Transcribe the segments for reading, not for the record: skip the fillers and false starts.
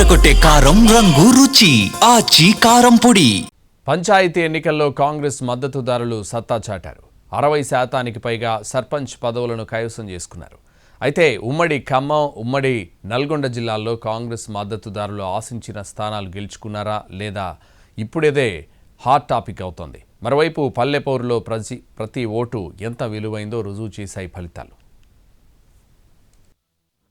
అదరగొట్టే కారం రంగు రుచి ఆచి కారం పొడి. పంచాయతీ ఎన్నికల్లో కాంగ్రెస్ మద్దతుదారులు సత్తా చాటారు. 60% పైగా సర్పంచ్ పదవులను కైవసం చేసుకున్నారు. అయితే ఉమ్మడి ఖమ్మం, ఉమ్మడి నల్గొండ జిల్లాల్లో కాంగ్రెస్ మద్దతుదారులు ఆశించిన స్థానాలు గెలుచుకున్నారా లేదా ఇప్పుడేదే హాట్ టాపిక్ అవుతోంది. మరోవైపు పల్లెపౌరులో ప్రతి ఓటు ఎంత విలువైందో రుజువు చేశాయి ఫలితాలు.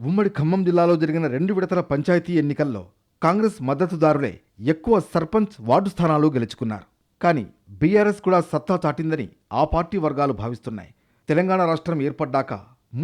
ఉమ్మడి ఖమ్మం జిల్లాలో జరిగిన 2 విడతల పంచాయతీ ఎన్నికల్లో కాంగ్రెస్ మద్దతుదారులే ఎక్కువ సర్పంచ్ వార్డు స్థానాలు గెలుచుకున్నారు. కానీ బీఆర్ఎస్ కూడా సత్తా చాటిందని ఆ పార్టీ వర్గాలు భావిస్తున్నాయి. తెలంగాణ రాష్ట్రం ఏర్పడ్డాక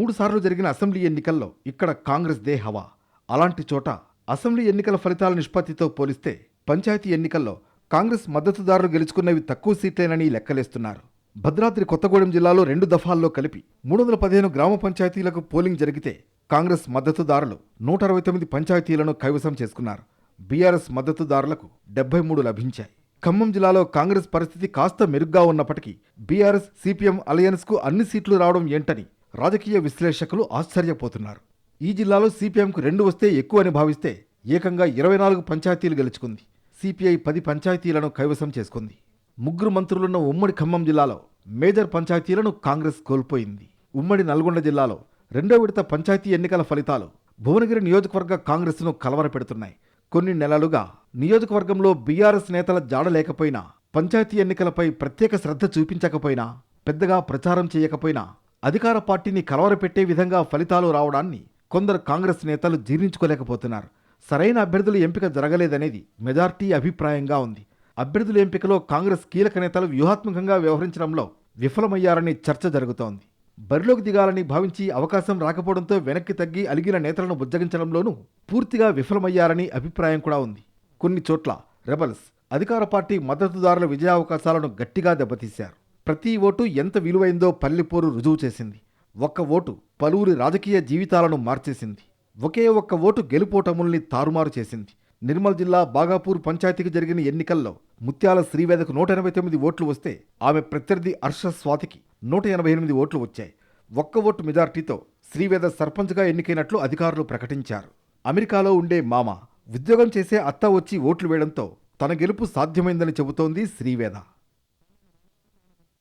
3 సార్లు జరిగిన అసెంబ్లీ ఎన్నికల్లో ఇక్కడ కాంగ్రెస్ దే హవా. అలాంటి చోట అసెంబ్లీ ఎన్నికల ఫలితాల నిష్పత్తితో పోలిస్తే పంచాయతీ ఎన్నికల్లో కాంగ్రెస్ మద్దతుదారులు గెలుచుకున్నవి తక్కువ సీట్లేనని లెక్కలేస్తున్నారు. భద్రాద్రి కొత్తగూడెం జిల్లాలో 2 దఫాల్లో కలిపి 315 గ్రామ పంచాయతీలకు పోలింగ్ జరిగితే కాంగ్రెస్ మద్దతుదారులు 169 పంచాయతీలను కైవసం చేసుకున్నారు. బీఆర్ఎస్ మద్దతుదారులకు 73 లభించాయి. ఖమ్మం జిల్లాలో కాంగ్రెస్ పరిస్థితి కాస్త మెరుగ్గా ఉన్నప్పటికీ బీఆర్ఎస్ సిపిఎం అలయన్స్కు అన్ని సీట్లు రావడం ఏంటని రాజకీయ విశ్లేషకులు ఆశ్చర్యపోతున్నారు. ఈ జిల్లాలో సిపిఎంకు 2 వస్తే ఎక్కువని భావిస్తే ఏకంగా 24 పంచాయతీలు గెలుచుకుంది. సిపిఐ 10 పంచాయతీలను కైవసం చేసుకుంది. 3 మంత్రులున్న ఉమ్మడి ఖమ్మం జిల్లాలో మేజర్ పంచాయతీలను కాంగ్రెస్ కోల్పోయింది. ఉమ్మడి నల్గొండ జిల్లాలో 2వ విడత పంచాయతీ ఎన్నికల ఫలితాలు భువనగిరి నియోజకవర్గ కాంగ్రెస్ను కలవరపెడుతున్నాయి. కొన్ని నెలలుగా నియోజకవర్గంలో బీఆర్ఎస్ నేతల జాడ లేకపోయినా, పంచాయతీ ఎన్నికలపై ప్రత్యేక శ్రద్ధ చూపించకపోయినా, పెద్దగా ప్రచారం చేయకపోయినా అధికార పార్టీని కలవరపెట్టే విధంగా ఫలితాలు రావడాన్ని కొందరు కాంగ్రెస్ నేతలు జీర్ణించుకోలేకపోతున్నారు. సరైన అభ్యర్థుల ఎంపిక జరగలేదనేది మెజార్టీ అభిప్రాయంగా ఉంది. అభ్యర్థుల ఎంపికలో కాంగ్రెస్ కీలక నేతలు వ్యూహాత్మకంగా వ్యవహరించడంలో విఫలమయ్యారని చర్చ జరుగుతోంది. బరిలోకి దిగాలని భావించి అవకాశం రాకపోవడంతో వెనక్కి తగ్గి అలిగిన నేతలను బుజ్జగించడంలోనూ పూర్తిగా విఫలమయ్యారని అభిప్రాయం కూడా ఉంది. కొన్ని చోట్ల రెబల్స్ అధికార పార్టీ మద్దతుదారుల విజయావకాశాలను గట్టిగా దెబ్బతీశారు. ప్రతి ఓటు ఎంత విలువైందో పల్లెపోరు రుజువు చేసింది. ఒక్క ఓటు పలువురి రాజకీయ జీవితాలను మార్చేసింది. ఒకే ఒక్క ఓటు గెలుపోటముల్ని తారుమారు చేసింది. నిర్మల్ జిల్లా బాగాపూర్ పంచాయతీకి జరిగిన ఎన్నికల్లో ముత్యాల శ్రీవేదకు 189 ఓట్లు వస్తే ఆమె ప్రత్యర్థి హర్ష స్వాతికి 188 ఓట్లు వచ్చాయి. ఒక్క ఓటు మెజార్టీతో శ్రీవేద సర్పంచ్గా ఎన్నికైనట్లు అధికారులు ప్రకటించారు. అమెరికాలో ఉండే మామ ఉద్యోగం చేసే అత్త వచ్చి ఓట్లు వేయడంతో తన గెలుపు సాధ్యమైందని చెబుతోంది శ్రీవేద.